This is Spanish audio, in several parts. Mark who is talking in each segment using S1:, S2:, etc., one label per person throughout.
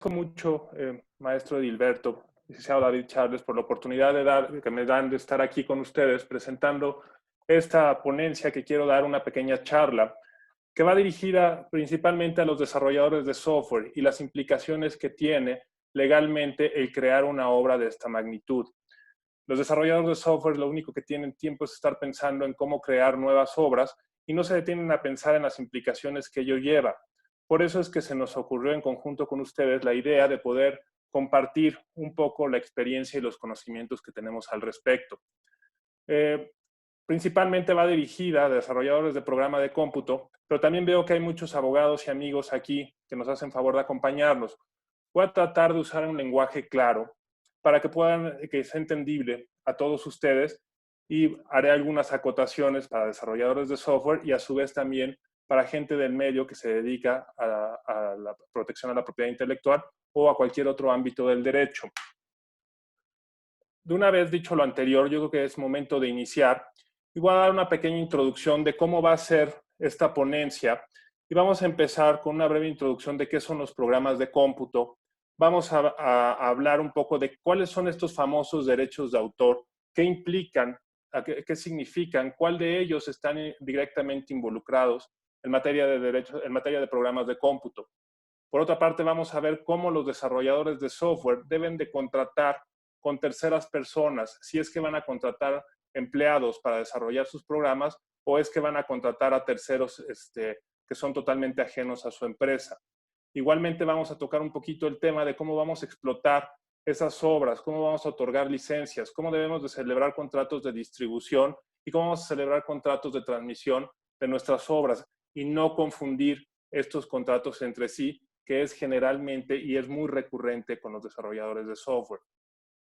S1: Mucho, maestro Edilberto, licenciado David Charles, por la oportunidad que me dan de estar aquí con ustedes presentando esta ponencia que quiero dar una pequeña charla que va dirigida principalmente a los desarrolladores de software y las implicaciones que tiene legalmente el crear una obra de esta magnitud. Los desarrolladores de software lo único que tienen tiempo es estar pensando en cómo crear nuevas obras y no se detienen a pensar en las implicaciones que ello lleva. Por eso es que se nos ocurrió en conjunto con ustedes la idea de poder compartir un poco la experiencia y los conocimientos que tenemos al respecto. Eh, Principalmente va dirigida a desarrolladores de programa de cómputo, pero también veo que hay muchos abogados y amigos aquí que nos hacen favor de acompañarnos. Voy a tratar de usar un lenguaje claro para que sea entendible a todos ustedes y haré algunas acotaciones para desarrolladores de software y a su vez también para gente del medio que se dedica a la protección a la propiedad intelectual o a cualquier otro ámbito del derecho. De una vez dicho lo anterior, yo creo que es momento de iniciar y voy a dar una pequeña introducción de cómo va a ser esta ponencia y vamos a empezar con una breve introducción de qué son los programas de cómputo. Vamos a hablar un poco de cuáles son estos famosos derechos de autor, qué implican, qué significan, cuál de ellos están directamente involucrados en materia de derechos, en materia de programas de cómputo. Por otra parte, vamos a ver cómo los desarrolladores de software deben de contratar con terceras personas, si es que van a contratar empleados para desarrollar sus programas o es que van a contratar a terceros que son totalmente ajenos a su empresa. Igualmente vamos a tocar un poquito el tema de cómo vamos a explotar esas obras, cómo vamos a otorgar licencias, cómo debemos de celebrar contratos de distribución y cómo vamos a celebrar contratos de transmisión de nuestras obras y no confundir estos contratos entre sí, que es generalmente y es muy recurrente con los desarrolladores de software.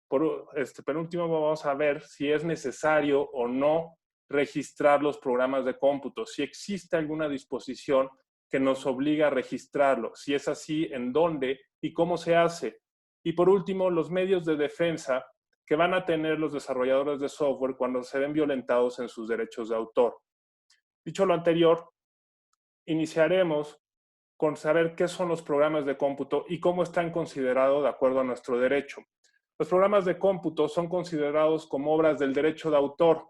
S1: Por penúltimo, vamos a ver si es necesario o no registrar los programas de cómputo, si existe alguna disposición que nos obliga a registrarlo, si es así, en dónde y cómo se hace. Y por último, los medios de defensa que van a tener los desarrolladores de software cuando se ven violentados en sus derechos de autor. Dicho lo anterior, iniciaremos con saber qué son los programas de cómputo y cómo están considerados de acuerdo a nuestro derecho. Los programas de cómputo son considerados como obras del derecho de autor.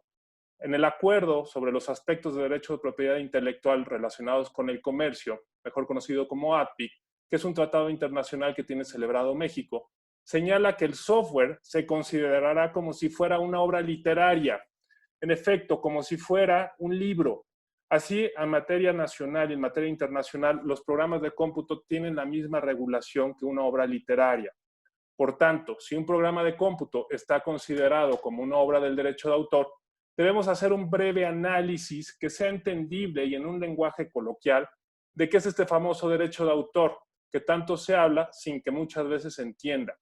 S1: En el acuerdo sobre los aspectos de derecho de propiedad intelectual relacionados con el comercio, mejor conocido como ADPIC, que es un tratado internacional que tiene celebrado México, señala que el software se considerará como si fuera una obra literaria, en efecto, como si fuera un libro. Así, en materia nacional y en materia internacional, los programas de cómputo tienen la misma regulación que una obra literaria. Por tanto, si un programa de cómputo está considerado como una obra del derecho de autor, debemos hacer un breve análisis que sea entendible y en un lenguaje coloquial de qué es este famoso derecho de autor que tanto se habla sin que muchas veces se entienda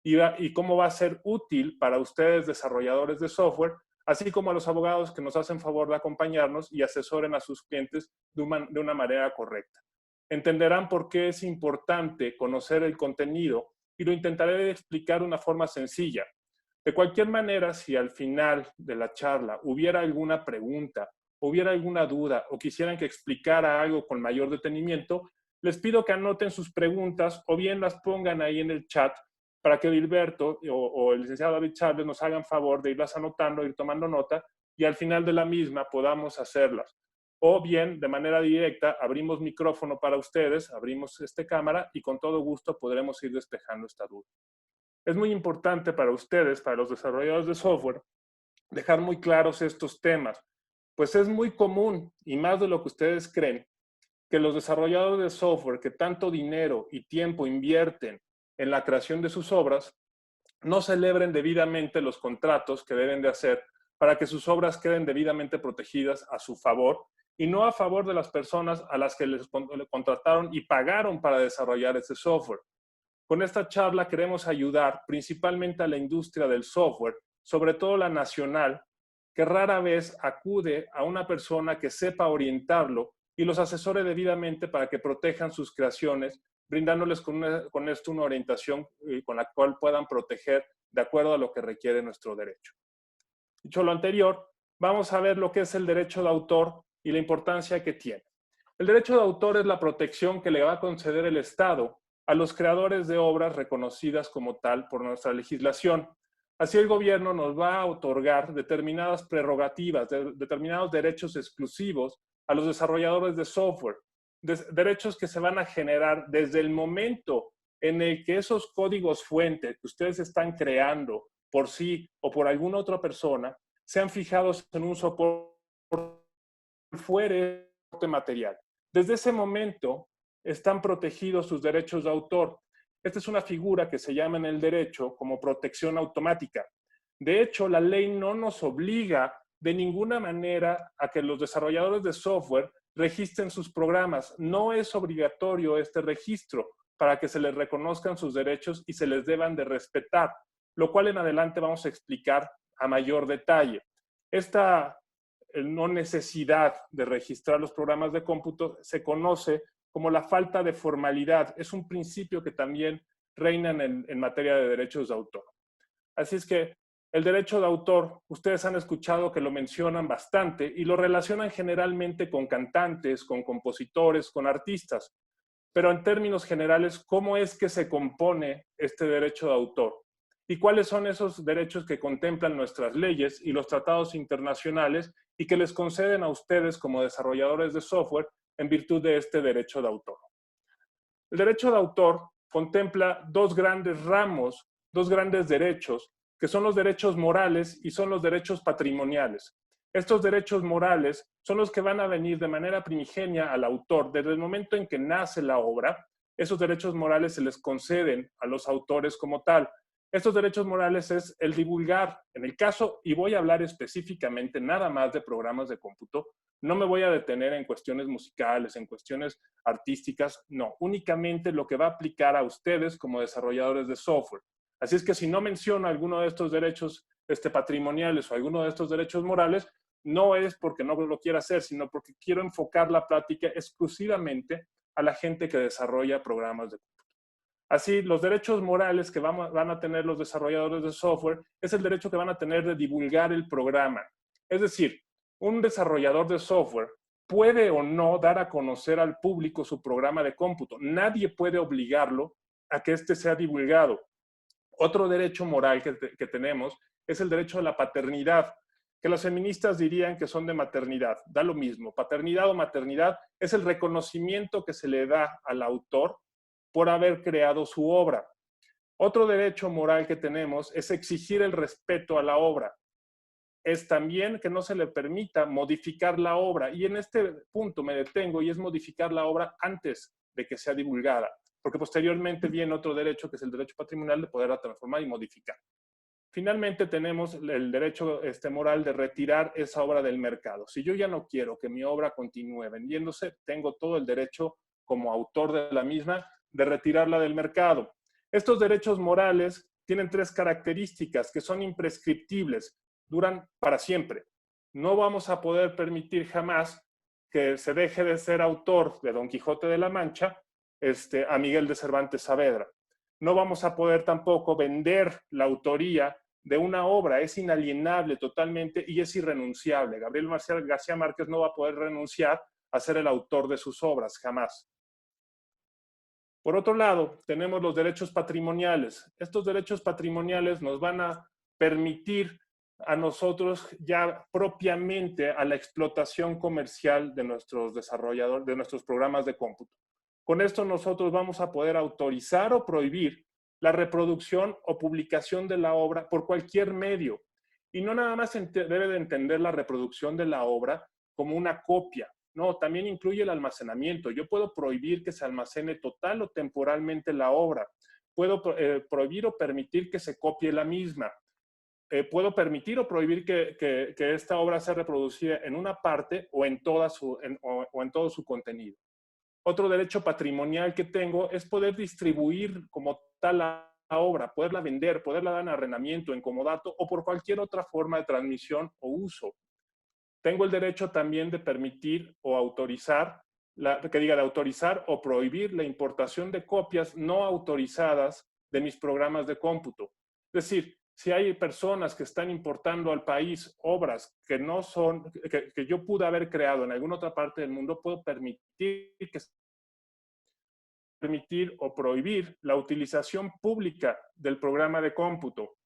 S1: y cómo va a ser útil para ustedes desarrolladores de software, así como a los abogados que nos hacen favor de acompañarnos y asesoren a sus clientes de una manera correcta. Entenderán por qué es importante conocer el contenido y lo intentaré explicar de una forma sencilla. De cualquier manera, si al final de la charla hubiera alguna pregunta, hubiera alguna duda o quisieran que explicara algo con mayor detenimiento, les pido que anoten sus preguntas o bien las pongan ahí en el chat para que Gilberto o el licenciado David Chávez nos hagan favor de irlas anotando, ir tomando nota y al final de la misma podamos hacerlas. O bien, de manera directa, abrimos micrófono para ustedes, abrimos cámara y con todo gusto podremos ir despejando esta duda. Es muy importante para ustedes, para los desarrolladores de software, dejar muy claros estos temas, pues es muy común, y más de lo que ustedes creen, que los desarrolladores de software que tanto dinero y tiempo invierten en la creación de sus obras, no celebren debidamente los contratos que deben de hacer para que sus obras queden debidamente protegidas a su favor y no a favor de las personas a las que les contrataron y pagaron para desarrollar ese software. Con esta charla queremos ayudar principalmente a la industria del software, sobre todo la nacional, que rara vez acude a una persona que sepa orientarlo y los asesore debidamente para que protejan sus creaciones, brindándoles con esto una orientación con la cual puedan proteger de acuerdo a lo que requiere nuestro derecho. Dicho lo anterior, vamos a ver lo que es el derecho de autor y la importancia que tiene. El derecho de autor es la protección que le va a conceder el Estado a los creadores de obras reconocidas como tal por nuestra legislación. Así el gobierno nos va a otorgar determinadas prerrogativas, determinados derechos exclusivos a los desarrolladores de software, derechos que se van a generar desde el momento en el que esos códigos fuente que ustedes están creando por sí o por alguna otra persona sean fijados en un soporte fuera material. Desde ese momento están protegidos sus derechos de autor. Esta es una figura que se llama en el derecho como protección automática. De hecho, la ley no nos obliga de ninguna manera a que los desarrolladores de software registren sus programas. No es obligatorio este registro para que se les reconozcan sus derechos y se les deban de respetar, lo cual en adelante vamos a explicar a mayor detalle. Esta no necesidad de registrar los programas de cómputo se conoce como la falta de formalidad. Es un principio que también reina en materia de derechos de autor. Así es que el derecho de autor, ustedes han escuchado que lo mencionan bastante y lo relacionan generalmente con cantantes, con compositores, con artistas. Pero en términos generales, ¿cómo es que se compone este derecho de autor? ¿Y cuáles son esos derechos que contemplan nuestras leyes y los tratados internacionales y que les conceden a ustedes como desarrolladores de software en virtud de este derecho de autor? El derecho de autor contempla dos grandes ramos, dos grandes derechos, que son los derechos morales y son los derechos patrimoniales. Estos derechos morales son los que van a venir de manera primigenia al autor. Desde el momento en que nace la obra, esos derechos morales se les conceden a los autores como tal. Estos derechos morales es el divulgar. En el caso, y voy a hablar específicamente nada más de programas de cómputo, no me voy a detener en cuestiones musicales, en cuestiones artísticas, no, únicamente lo que va a aplicar a ustedes como desarrolladores de software. Así es que si no menciono alguno de estos derechos patrimoniales o alguno de estos derechos morales, no es porque no lo quiera hacer, sino porque quiero enfocar la plática exclusivamente a la gente que desarrolla programas de cómputo. Así, los derechos morales que van a tener los desarrolladores de software es el derecho que van a tener de divulgar el programa. Es decir, un desarrollador de software puede o no dar a conocer al público su programa de cómputo. Nadie puede obligarlo a que éste sea divulgado. Otro derecho moral que tenemos es el derecho a la paternidad, que las feministas dirían que son de maternidad. Da lo mismo. Paternidad o maternidad es el reconocimiento que se le da al autor por haber creado su obra. Otro derecho moral que tenemos es exigir el respeto a la obra. Es también que no se le permita modificar la obra. Y en este punto me detengo y es modificar la obra antes de que sea divulgada, porque posteriormente viene otro derecho que es el derecho patrimonial de poderla transformar y modificar. Finalmente tenemos el derecho moral de retirar esa obra del mercado. Si yo ya no quiero que mi obra continúe vendiéndose, tengo todo el derecho como autor de la misma de retirarla del mercado. Estos derechos morales tienen tres características que son imprescriptibles, duran para siempre. No vamos a poder permitir jamás que se deje de ser autor de Don Quijote de la Mancha a Miguel de Cervantes Saavedra. No vamos a poder tampoco vender la autoría de una obra, es inalienable totalmente y es irrenunciable. Gabriel García Márquez no va a poder renunciar a ser el autor de sus obras, jamás. Por otro lado, tenemos los derechos patrimoniales. Estos derechos patrimoniales nos van a permitir a nosotros ya propiamente a la explotación comercial de nuestros desarrolladores, de nuestros programas de cómputo. Con esto nosotros vamos a poder autorizar o prohibir la reproducción o publicación de la obra por cualquier medio. Y no nada más debe de entender la reproducción de la obra como una copia. No, también incluye el almacenamiento. Yo puedo prohibir que se almacene total o temporalmente la obra. Puedo prohibir o permitir que se copie la misma. Puedo permitir o prohibir que esta obra sea reproducida en una parte o en todo su contenido. Otro derecho patrimonial que tengo es poder distribuir como tal la obra, poderla vender, poderla dar en arrendamiento, en comodato o por cualquier otra forma de transmisión o uso. Tengo el derecho también de permitir o autorizar, de autorizar o prohibir la importación de copias no autorizadas de mis programas de cómputo. Es decir, si hay personas que están importando al país obras que no son, que yo pude haber creado en alguna otra parte del mundo, puedo permitir que permitir o prohibir la utilización pública del programa de cómputo.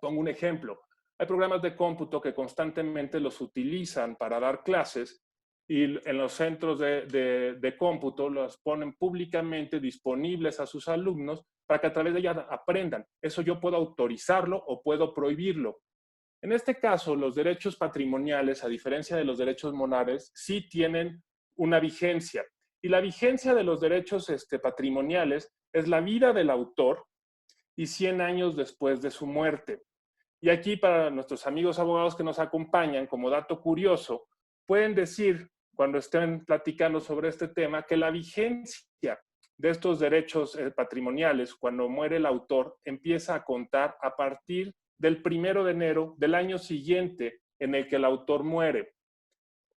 S1: Pongo un ejemplo. Hay programas de cómputo que constantemente los utilizan para dar clases y en los centros de cómputo los ponen públicamente disponibles a sus alumnos para que a través de ellas aprendan. Eso yo puedo autorizarlo o puedo prohibirlo. En este caso, los derechos patrimoniales, a diferencia de los derechos morales, sí tienen una vigencia. Y la vigencia de los derechos patrimoniales es la vida del autor y 100 años después de su muerte. Y aquí, para nuestros amigos abogados que nos acompañan, como dato curioso, pueden decir, cuando estén platicando sobre este tema, que la vigencia de estos derechos patrimoniales, cuando muere el autor, empieza a contar a partir del 1 de enero del año siguiente en el que el autor muere.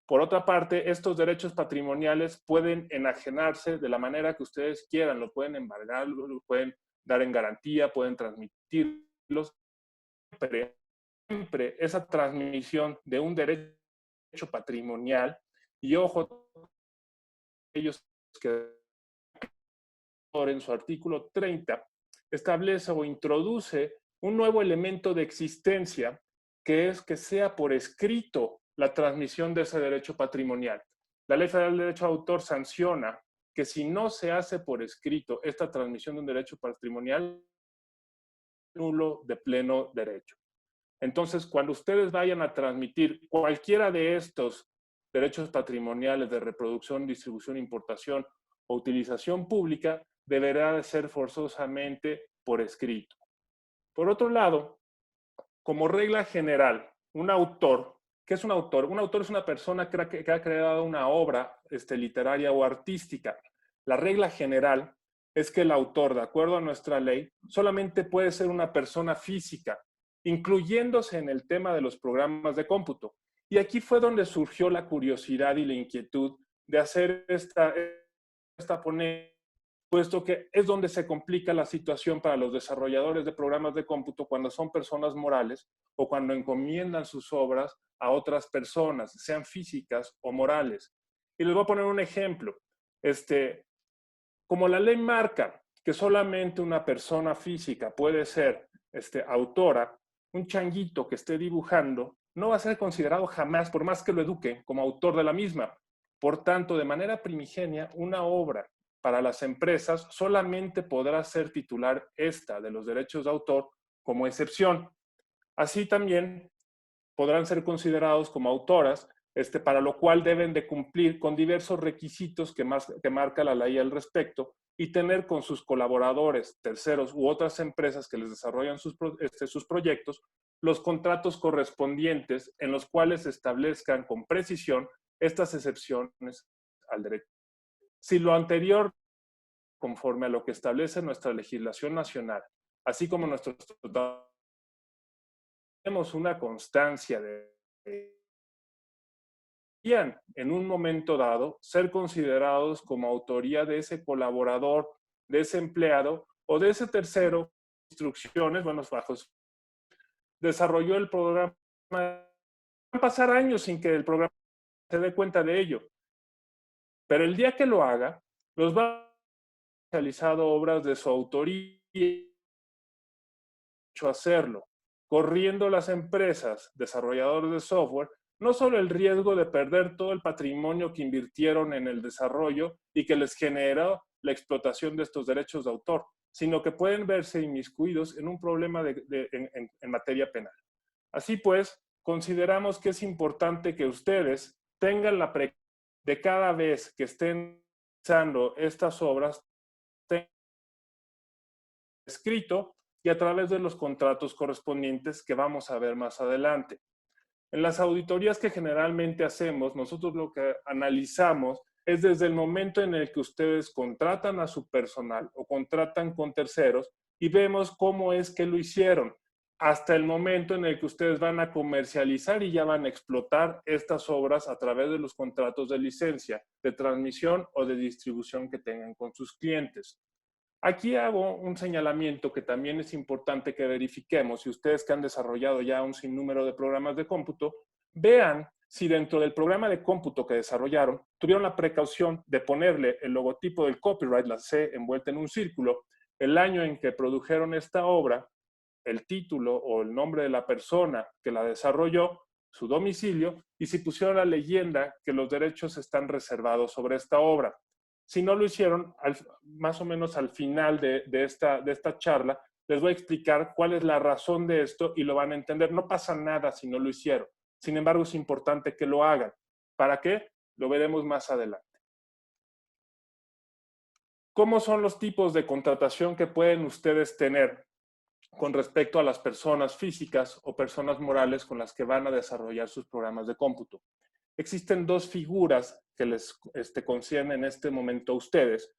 S1: Por otra parte, estos derechos patrimoniales pueden enajenarse de la manera que ustedes quieran, lo pueden embargar, lo pueden dar en garantía, pueden transmitirlos. Siempre esa transmisión de un derecho patrimonial, y ojo, ellos que en su artículo 30 establece o introduce un nuevo elemento de existencia, que es que sea por escrito la transmisión de ese derecho patrimonial. La Ley Federal de Derecho de Autor sanciona que si no se hace por escrito esta transmisión de un derecho patrimonial, nulo de pleno derecho. Entonces, cuando ustedes vayan a transmitir cualquiera de estos derechos patrimoniales de reproducción, distribución, importación o utilización pública, deberá de ser forzosamente por escrito. Por otro lado, como regla general, un autor, ¿qué es un autor? Un autor es una persona que ha creado una obra literaria o artística. La regla general es que el autor, de acuerdo a nuestra ley, solamente puede ser una persona física, incluyéndose en el tema de los programas de cómputo. Y aquí fue donde surgió la curiosidad y la inquietud de hacer esta ponencia, puesto que es donde se complica la situación para los desarrolladores de programas de cómputo cuando son personas morales o cuando encomiendan sus obras a otras personas, sean físicas o morales. Y les voy a poner un ejemplo. Como la ley marca que solamente una persona física puede ser autora, un changuito que esté dibujando no va a ser considerado jamás, por más que lo eduque, como autor de la misma. Por tanto, de manera primigenia, una obra para las empresas solamente podrá ser titular esta de los derechos de autor como excepción. Así también podrán ser considerados como autoras, para lo cual deben de cumplir con diversos requisitos que marca la ley al respecto y tener con sus colaboradores, terceros u otras empresas que les desarrollan sus proyectos, los contratos correspondientes en los cuales se establezcan con precisión estas excepciones al derecho. Si lo anterior, conforme a lo que establece nuestra legislación nacional, así como nuestros tratados, tenemos una constancia de en un momento dado ser considerados como autoría de ese colaborador, de ese empleado o de ese tercero, instrucciones, bueno, bajo desarrolló el programa. Van a pasar años sin que el programa se dé cuenta de ello, pero el día que lo haga, los va a realizado obras de su autoría, hecho hacerlo, corriendo las empresas desarrolladores de software no solo el riesgo de perder todo el patrimonio que invirtieron en el desarrollo y que les generó la explotación de estos derechos de autor, sino que pueden verse inmiscuidos en un problema en materia penal. Así pues, consideramos que es importante que ustedes tengan la precaución de cada vez que estén realizando estas obras, escrito y a través de los contratos correspondientes que vamos a ver más adelante. En las auditorías que generalmente hacemos, nosotros lo que analizamos es desde el momento en el que ustedes contratan a su personal o contratan con terceros y vemos cómo es que lo hicieron, hasta el momento en el que ustedes van a comercializar y ya van a explotar estas obras a través de los contratos de licencia, de transmisión o de distribución que tengan con sus clientes. Aquí hago un señalamiento que también es importante que verifiquemos, y ustedes que han desarrollado ya un sinnúmero de programas de cómputo, vean si dentro del programa de cómputo que desarrollaron tuvieron la precaución de ponerle el logotipo del copyright, la C envuelta en un círculo, el año en que produjeron esta obra, el título o el nombre de la persona que la desarrolló, su domicilio, y si pusieron la leyenda que los derechos están reservados sobre esta obra. Si no lo hicieron, más o menos al final de esta charla, les voy a explicar cuál es la razón de esto y lo van a entender. No pasa nada si no lo hicieron. Sin embargo, es importante que lo hagan. ¿Para qué? Lo veremos más adelante. ¿Cómo son los tipos de contratación que pueden ustedes tener con respecto a las personas físicas o personas morales con las que van a desarrollar sus programas de cómputo? Existen dos figuras que les conciernen en este momento a ustedes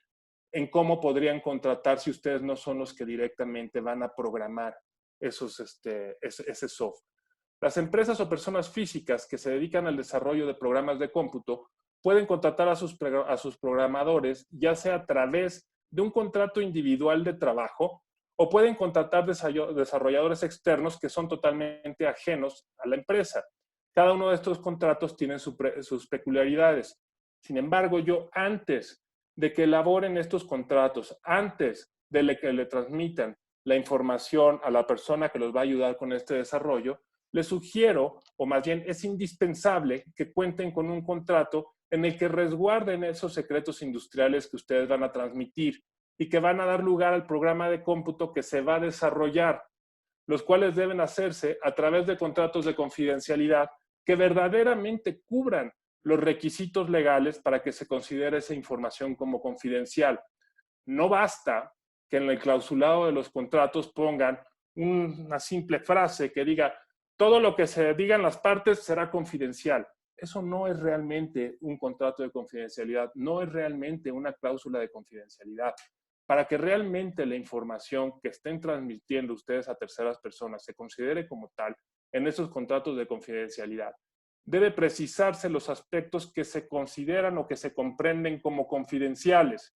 S1: en cómo podrían contratar si ustedes no son los que directamente van a programar ese software. Las empresas o personas físicas que se dedican al desarrollo de programas de cómputo pueden contratar a sus programadores, ya sea a través de un contrato individual de trabajo o pueden contratar desarrolladores externos que son totalmente ajenos a la empresa. Cada uno de estos contratos tiene sus peculiaridades. Sin embargo, yo antes de que elaboren estos contratos, antes de que le transmitan la información a la persona que los va a ayudar con este desarrollo, les sugiero, o más bien es indispensable, que cuenten con un contrato en el que resguarden esos secretos industriales que ustedes van a transmitir y que van a dar lugar al programa de cómputo que se va a desarrollar, los cuales deben hacerse a través de contratos de confidencialidad que verdaderamente cubran los requisitos legales para que se considere esa información como confidencial. No basta que en el clausulado de los contratos pongan una simple frase que diga todo lo que se diga en las partes será confidencial. Eso no es realmente un contrato de confidencialidad, no es realmente una cláusula de confidencialidad. Para que realmente la información que estén transmitiendo ustedes a terceras personas se considere como tal en esos contratos de confidencialidad, debe precisarse los aspectos que se consideran o que se comprenden como confidenciales.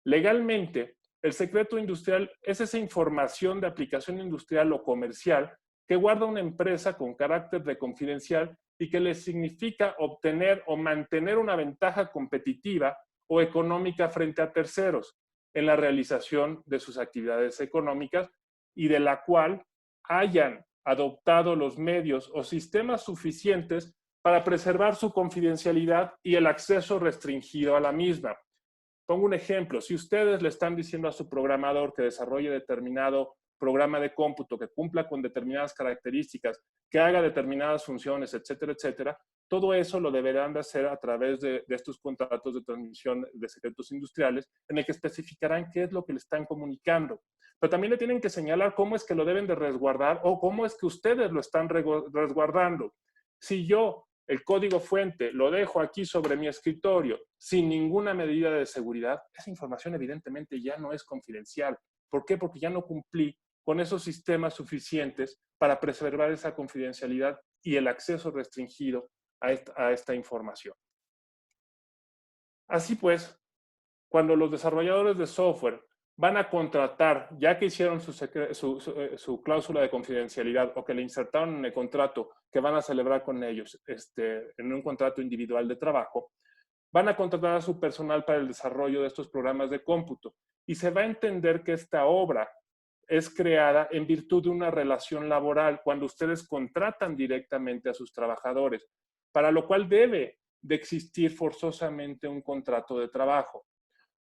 S1: Legalmente, el secreto industrial es esa información de aplicación industrial o comercial que guarda una empresa con carácter de confidencial y que le significa obtener o mantener una ventaja competitiva o económica frente a terceros en la realización de sus actividades económicas y de la cual hayan adoptado los medios o sistemas suficientes para preservar su confidencialidad y el acceso restringido a la misma. Pongo un ejemplo. Si ustedes le están diciendo a su programador que desarrolle determinado programa de cómputo, que cumpla con determinadas características, que haga determinadas funciones, etcétera, etcétera, todo eso lo deberán de hacer a través de estos contratos de transmisión de secretos industriales, en el que especificarán qué es lo que le están comunicando. Pero también le tienen que señalar cómo es que lo deben de resguardar o cómo es que ustedes lo están resguardando. Si yo el código fuente lo dejo aquí sobre mi escritorio sin ninguna medida de seguridad, esa información evidentemente ya no es confidencial. ¿Por qué? Porque ya no cumplí con esos sistemas suficientes para preservar esa confidencialidad y el acceso restringido a esta información. Así pues, cuando los desarrolladores de software van a contratar, ya que hicieron su cláusula de confidencialidad o que le insertaron en el contrato que van a celebrar con ellos en un contrato individual de trabajo, van a contratar a su personal para el desarrollo de estos programas de cómputo y se va a entender que esta obra es creada en virtud de una relación laboral cuando ustedes contratan directamente a sus trabajadores, para lo cual debe de existir forzosamente un contrato de trabajo.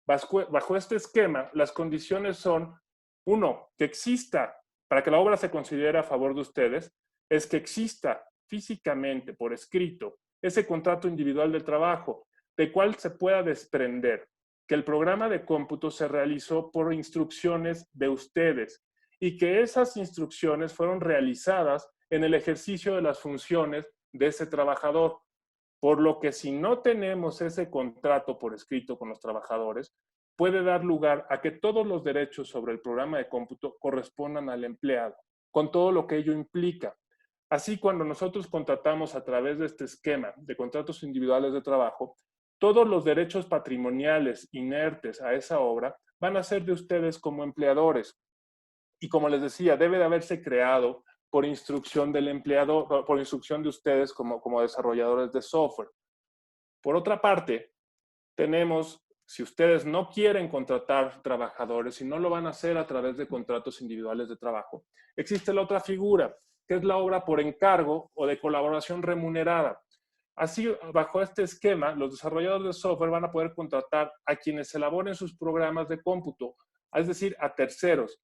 S1: Bajo este esquema, las condiciones son, uno, que exista, para que la obra se considere a favor de ustedes, es que exista físicamente, por escrito, ese contrato individual de trabajo, de cual se pueda desprender que el programa de cómputo se realizó por instrucciones de ustedes y que esas instrucciones fueron realizadas en el ejercicio de las funciones de ese trabajador. Por lo que si no tenemos ese contrato por escrito con los trabajadores, puede dar lugar a que todos los derechos sobre el programa de cómputo correspondan al empleado, con todo lo que ello implica. Así, cuando nosotros contratamos a través de este esquema de contratos individuales de trabajo, todos los derechos patrimoniales inertes a esa obra van a ser de ustedes como empleadores. Y como les decía, debe de haberse creado por instrucción del empleador, por instrucción de ustedes como desarrolladores de software. Por otra parte, tenemos, si ustedes no quieren contratar trabajadores y no lo van a hacer a través de contratos individuales de trabajo, existe la otra figura, que es la obra por encargo o de colaboración remunerada. Así, bajo este esquema, los desarrolladores de software van a poder contratar a quienes elaboren sus programas de cómputo, es decir, a terceros,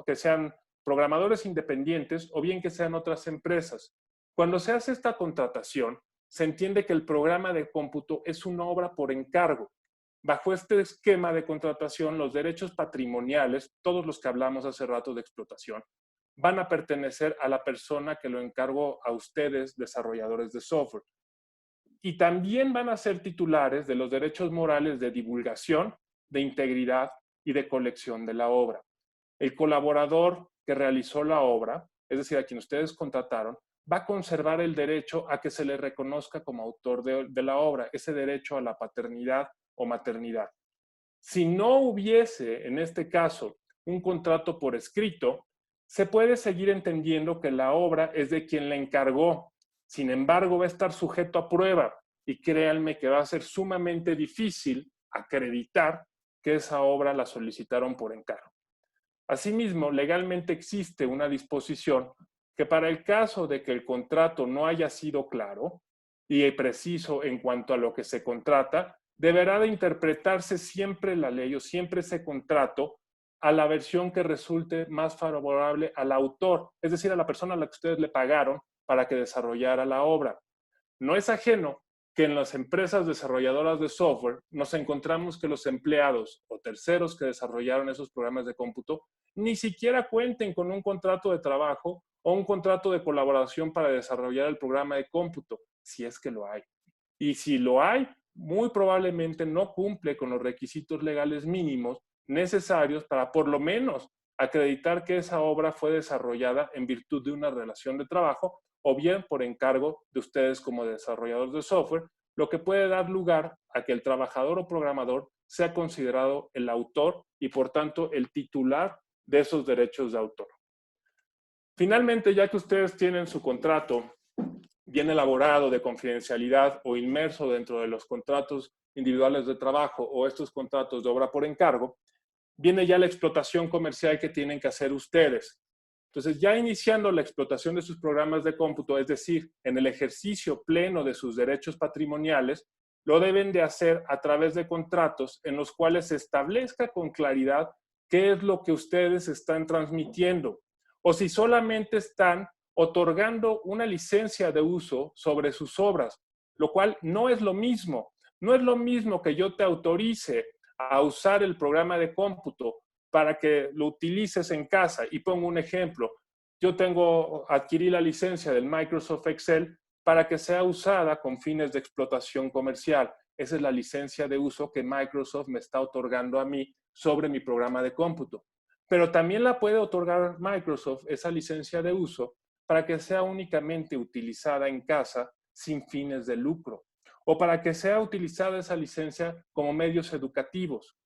S1: que sean programadores independientes o bien que sean otras empresas. Cuando se hace esta contratación, se entiende que el programa de cómputo es una obra por encargo. Bajo este esquema de contratación, los derechos patrimoniales, todos los que hablamos hace rato de explotación, van a pertenecer a la persona que lo encargó a ustedes, desarrolladores de software. Y también van a ser titulares de los derechos morales de divulgación, de integridad y de colección de la obra. El colaborador que realizó la obra, es decir, a quien ustedes contrataron, va a conservar el derecho a que se le reconozca como autor de la obra, ese derecho a la paternidad o maternidad. Si no hubiese, en este caso, un contrato por escrito, se puede seguir entendiendo que la obra es de quien la encargó. Sin embargo, va a estar sujeto a prueba y créanme que va a ser sumamente difícil acreditar que esa obra la solicitaron por encargo. Asimismo, legalmente existe una disposición que para el caso de que el contrato no haya sido claro y preciso en cuanto a lo que se contrata, deberá de interpretarse siempre la ley o siempre ese contrato a la versión que resulte más favorable al autor, es decir, a la persona a la que ustedes le pagaron para que desarrollara la obra. No es ajeno que en las empresas desarrolladoras de software nos encontramos que los empleados o terceros que desarrollaron esos programas de cómputo ni siquiera cuenten con un contrato de trabajo o un contrato de colaboración para desarrollar el programa de cómputo, si es que lo hay. Y si lo hay, muy probablemente no cumple con los requisitos legales mínimos necesarios para por lo menos acreditar que esa obra fue desarrollada en virtud de una relación de trabajo o bien por encargo de ustedes como desarrolladores de software, lo que puede dar lugar a que el trabajador o programador sea considerado el autor y por tanto el titular de esos derechos de autor. Finalmente, ya que ustedes tienen su contrato bien elaborado de confidencialidad o inmerso dentro de los contratos individuales de trabajo o estos contratos de obra por encargo, viene ya la explotación comercial que tienen que hacer ustedes. Entonces, ya iniciando la explotación de sus programas de cómputo, es decir, en el ejercicio pleno de sus derechos patrimoniales, lo deben de hacer a través de contratos en los cuales se establezca con claridad qué es lo que ustedes están transmitiendo, o si solamente están otorgando una licencia de uso sobre sus obras, lo cual no es lo mismo. No es lo mismo que yo te autorice a usar el programa de cómputo para que lo utilices en casa. Y pongo un ejemplo. Yo adquirí la licencia del Microsoft Excel para que sea usada con fines de explotación comercial. Esa es la licencia de uso que Microsoft me está otorgando a mí sobre mi programa de cómputo. Pero también la puede otorgar Microsoft, esa licencia de uso, para que sea únicamente utilizada en casa sin fines de lucro, o para que sea utilizada esa licencia como medios educativos.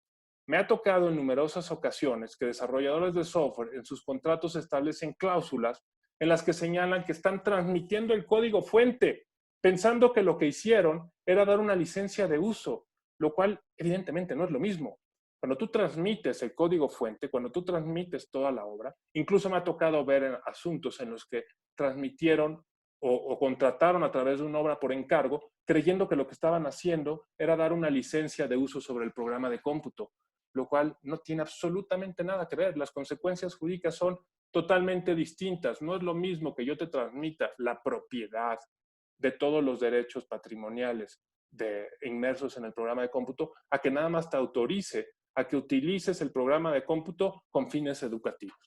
S1: Me ha tocado en numerosas ocasiones que desarrolladores de software en sus contratos establecen cláusulas en las que señalan que están transmitiendo el código fuente, pensando que lo que hicieron era dar una licencia de uso, lo cual evidentemente no es lo mismo. Cuando tú transmites el código fuente, cuando tú transmites toda la obra, incluso me ha tocado ver asuntos en los que transmitieron o contrataron a través de una obra por encargo, creyendo que lo que estaban haciendo era dar una licencia de uso sobre el programa de cómputo, lo cual no tiene absolutamente nada que ver. Las consecuencias jurídicas son totalmente distintas. No es lo mismo que yo te transmita la propiedad de todos los derechos patrimoniales inmersos en el programa de cómputo, a que nada más te autorice a que utilices el programa de cómputo con fines educativos.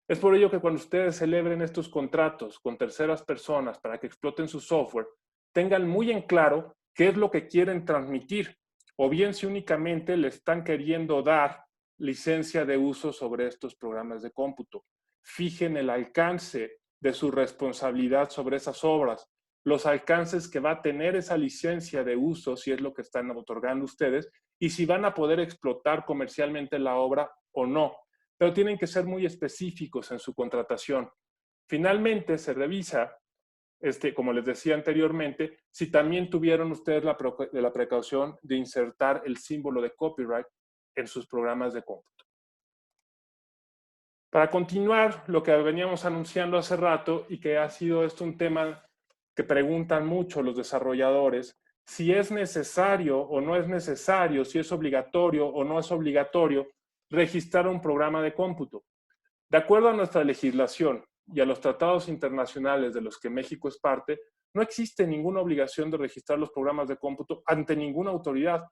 S1: Es por ello que cuando ustedes celebren estos contratos con terceras personas para que exploten su software, tengan muy en claro qué es lo que quieren transmitir, o bien si únicamente le están queriendo dar licencia de uso sobre estos programas de cómputo. Fijen el alcance de su responsabilidad sobre esas obras, los alcances que va a tener esa licencia de uso, si es lo que están otorgando ustedes, y si van a poder explotar comercialmente la obra o no. Pero tienen que ser muy específicos en su contratación. Finalmente, se revisa, como les decía anteriormente, si también tuvieron ustedes la precaución de insertar el símbolo de copyright en sus programas de cómputo. Para continuar, lo que veníamos anunciando hace rato y que ha sido esto un tema que preguntan mucho los desarrolladores, si es necesario o no es necesario, si es obligatorio o no es obligatorio registrar un programa de cómputo. De acuerdo a nuestra legislación y a los tratados internacionales de los que México es parte, no existe ninguna obligación de registrar los programas de cómputo ante ninguna autoridad,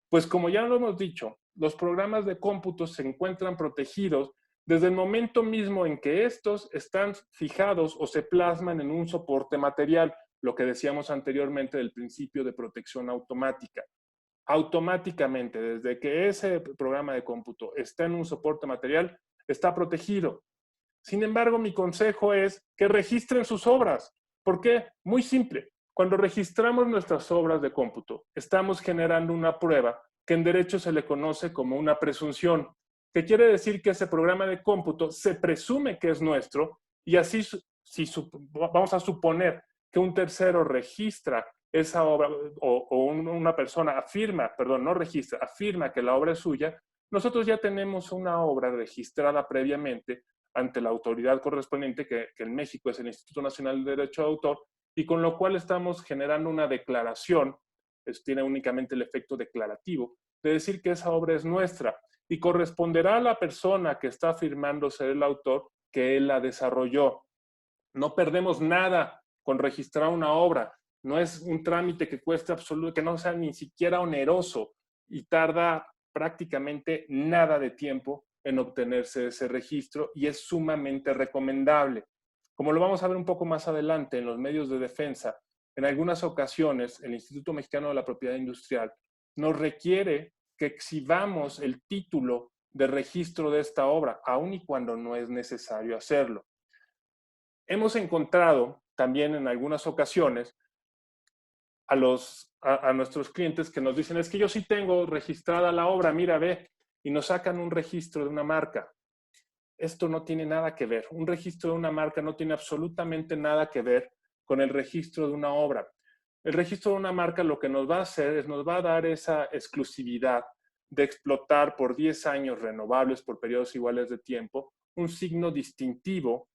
S1: pues como ya lo hemos dicho, los programas de cómputo se encuentran protegidos desde el momento mismo en que estos están fijados o se plasman en un soporte material, lo que decíamos anteriormente del principio de protección automática. Automáticamente, desde que ese programa de cómputo está en un soporte material, está protegido. Sin embargo, mi consejo es que registren sus obras. ¿Por qué? Muy simple. Cuando registramos nuestras obras de cómputo, estamos generando una prueba que en derecho se le conoce como una presunción, que quiere decir que ese programa de cómputo se presume que es nuestro y así, si vamos a suponer que un tercero registra esa obra o una persona afirma, perdón, no registra, afirma que la obra es suya, nosotros ya tenemos una obra registrada previamente ante la autoridad correspondiente, que en México es el Instituto Nacional de Derecho de Autor, y con lo cual estamos generando una declaración, tiene únicamente el efecto declarativo, de decir que esa obra es nuestra y corresponderá a la persona que está afirmando ser el autor que él la desarrolló. No perdemos nada con registrar una obra, no es un trámite que cueste absoluto, que no sea ni siquiera oneroso y tarda prácticamente nada de tiempo en obtenerse ese registro y es sumamente recomendable. Como lo vamos a ver un poco más adelante en los medios de defensa, en algunas ocasiones el Instituto Mexicano de la Propiedad Industrial nos requiere que exhibamos el título de registro de esta obra, aun y cuando no es necesario hacerlo. Hemos encontrado también en algunas ocasiones a nuestros clientes que nos dicen, es que yo sí tengo registrada la obra, mira, ve, y nos sacan un registro de una marca. Esto no tiene nada que ver. Un registro de una marca no tiene absolutamente nada que ver con el registro de una obra. El registro de una marca lo que nos va a hacer es nos va a dar esa exclusividad de explotar por 10 años renovables por periodos iguales de tiempo un signo distintivo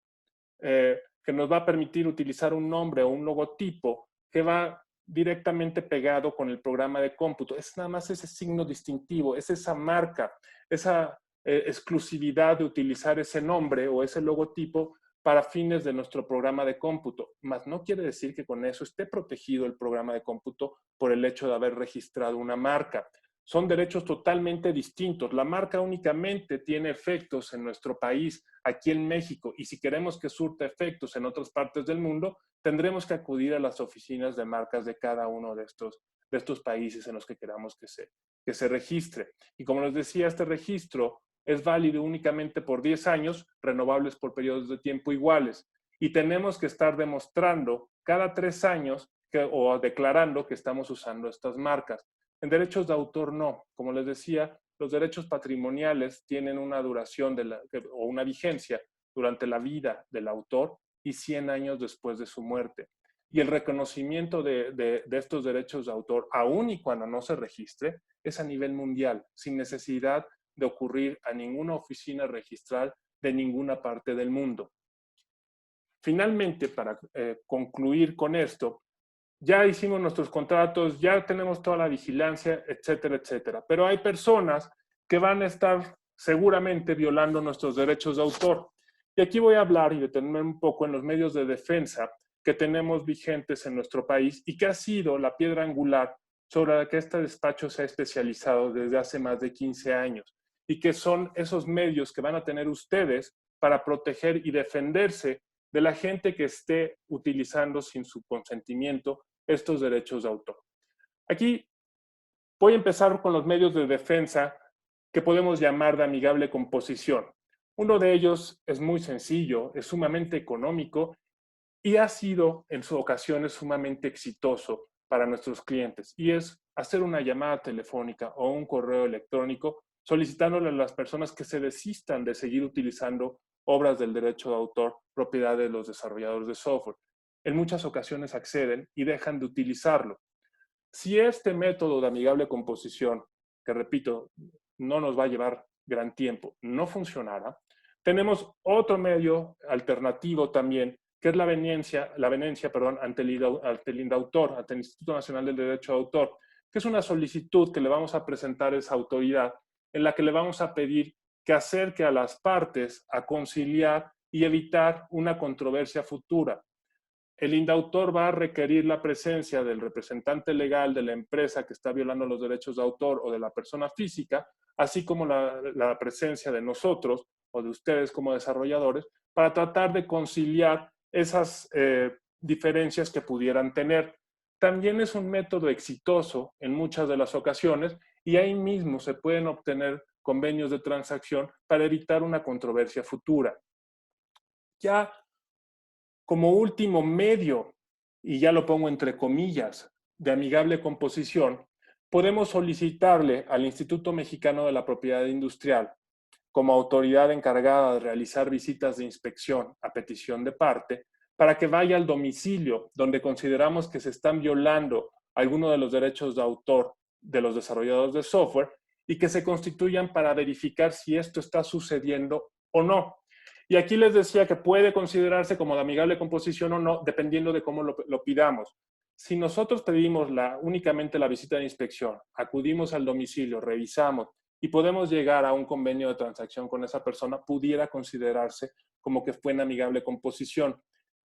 S1: que nos va a permitir utilizar un nombre o un logotipo que va directamente pegado con el programa de cómputo. Es nada más ese signo distintivo, es esa marca, esa exclusividad de utilizar ese nombre o ese logotipo para fines de nuestro programa de cómputo. Mas no quiere decir que con eso esté protegido el programa de cómputo por el hecho de haber registrado una marca. Son derechos totalmente distintos. La marca únicamente tiene efectos en nuestro país, aquí en México, y si queremos que surta efectos en otras partes del mundo, tendremos que acudir a las oficinas de marcas de cada uno de estos países en los que queramos que se registre. Y como les decía, este registro es válido únicamente por 10 años, renovables por periodos de tiempo iguales. Y tenemos que estar demostrando cada 3 años o declarando que estamos usando estas marcas. En derechos de autor no. Como les decía, los derechos patrimoniales tienen una duración o una vigencia durante la vida del autor y 100 años después de su muerte. Y el reconocimiento de estos derechos de autor, aun y cuando no se registre, es a nivel mundial, sin necesidad de ocurrir a ninguna oficina registral de ninguna parte del mundo. Finalmente, para concluir con esto, ya hicimos nuestros contratos, ya tenemos toda la vigilancia, etcétera, etcétera. Pero hay personas que van a estar seguramente violando nuestros derechos de autor. Y aquí voy a hablar y detenerme un poco en los medios de defensa que tenemos vigentes en nuestro país y que ha sido la piedra angular sobre la que este despacho se ha especializado desde hace más de 15 años y que son esos medios que van a tener ustedes para proteger y defenderse de la gente que esté utilizando sin su consentimiento estos derechos de autor. Aquí voy a empezar con los medios de defensa que podemos llamar de amigable composición. Uno de ellos es muy sencillo, es sumamente económico y ha sido en sus ocasiones sumamente exitoso para nuestros clientes y es hacer una llamada telefónica o un correo electrónico solicitándole a las personas que se desistan de seguir utilizando obras del derecho de autor, propiedad de los desarrolladores de software. En muchas ocasiones acceden y dejan de utilizarlo. Si este método de amigable composición, que repito, no nos va a llevar gran tiempo, no funcionara, tenemos otro medio alternativo también, que es la veniencia ante el INDAUTOR, ante el Instituto Nacional del Derecho de Autor, que es una solicitud que le vamos a presentar a esa autoridad, en la que le vamos a pedir que acerque a las partes a conciliar y evitar una controversia futura. El INDAUTOR va a requerir la presencia del representante legal de la empresa que está violando los derechos de autor o de la persona física, así como la presencia de nosotros o de ustedes como desarrolladores, para tratar de conciliar esas diferencias que pudieran tener. También es un método exitoso en muchas de las ocasiones y ahí mismo se pueden obtener convenios de transacción para evitar una controversia futura. Ya como último medio, y ya lo pongo entre comillas, de amigable composición, podemos solicitarle al Instituto Mexicano de la Propiedad Industrial, como autoridad encargada de realizar visitas de inspección a petición de parte, para que vaya al domicilio donde consideramos que se están violando algunos de los derechos de autor de los desarrolladores de software y que se constituyan para verificar si esto está sucediendo o no. Y aquí les decía que puede considerarse como de amigable composición o no, dependiendo de cómo lo pidamos. Si nosotros pedimos únicamente la visita de inspección, acudimos al domicilio, revisamos y podemos llegar a un convenio de transacción con esa persona, pudiera considerarse como que fue en amigable composición.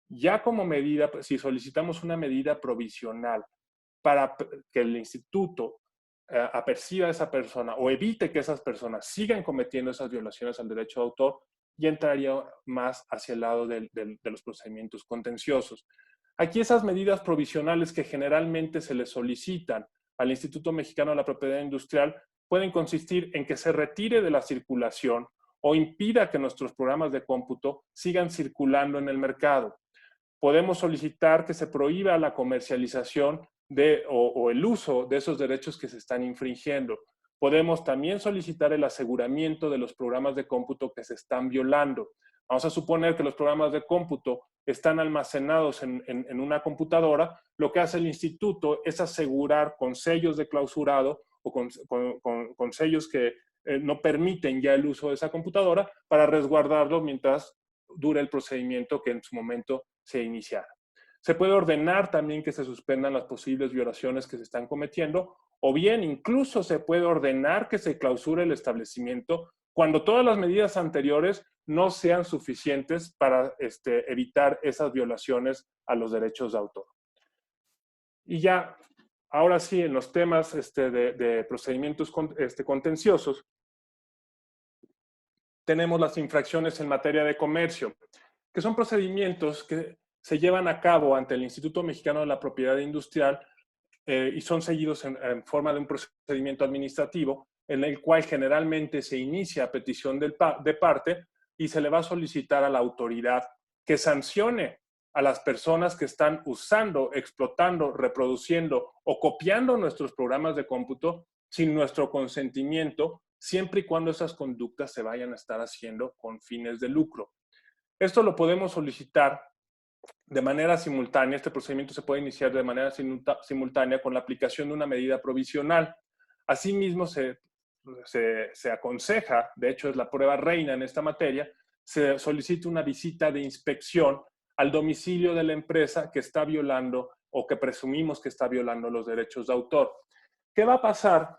S1: Ya como medida, si solicitamos una medida provisional para que el instituto aperciba a esa persona o evite que esas personas sigan cometiendo esas violaciones al derecho de autor, ya entraría más hacia el lado de los procedimientos contenciosos. Aquí esas medidas provisionales que generalmente se le solicitan al Instituto Mexicano de la Propiedad Industrial pueden consistir en que se retire de la circulación o impida que nuestros programas de cómputo sigan circulando en el mercado. Podemos solicitar que se prohíba la comercialización o el uso de esos derechos que se están infringiendo. Podemos también solicitar el aseguramiento de los programas de cómputo que se están violando. Vamos a suponer que los programas de cómputo están almacenados en una computadora. Lo que hace el instituto es asegurar con sellos de clausurado o con sellos que no permiten ya el uso de esa computadora para resguardarlo mientras dure el procedimiento que en su momento se iniciara. Se puede ordenar también que se suspendan las posibles violaciones que se están cometiendo, o bien incluso se puede ordenar que se clausure el establecimiento cuando todas las medidas anteriores no sean suficientes para evitar esas violaciones a los derechos de autor. Y ya, ahora sí, en los temas de procedimientos contenciosos, tenemos las infracciones en materia de comercio, que son procedimientos que se llevan a cabo ante el Instituto Mexicano de la Propiedad Industrial y son seguidos en forma de un procedimiento administrativo en el cual generalmente se inicia a petición de parte y se le va a solicitar a la autoridad que sancione a las personas que están usando, explotando, reproduciendo o copiando nuestros programas de cómputo sin nuestro consentimiento, siempre y cuando esas conductas se vayan a estar haciendo con fines de lucro. Esto lo podemos solicitar de manera simultánea. Este procedimiento se puede iniciar de manera simultánea con la aplicación de una medida provisional. Asimismo, se aconseja, de hecho es la prueba reina en esta materia, se solicita una visita de inspección al domicilio de la empresa que está violando o que presumimos que está violando los derechos de autor. ¿Qué va a pasar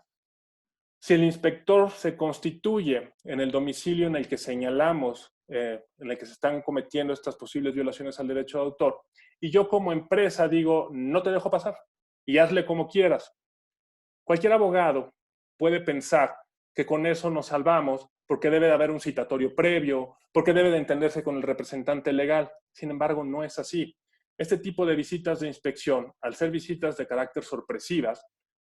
S1: si el inspector se constituye en el domicilio en el que señalamos, en el que se están cometiendo estas posibles violaciones al derecho de autor, y yo como empresa digo, no te dejo pasar y hazle como quieras? Cualquier abogado puede pensar que con eso nos salvamos porque debe de haber un citatorio previo, porque debe de entenderse con el representante legal. Sin embargo, no es así. Este tipo de visitas de inspección, al ser visitas de carácter sorpresivas,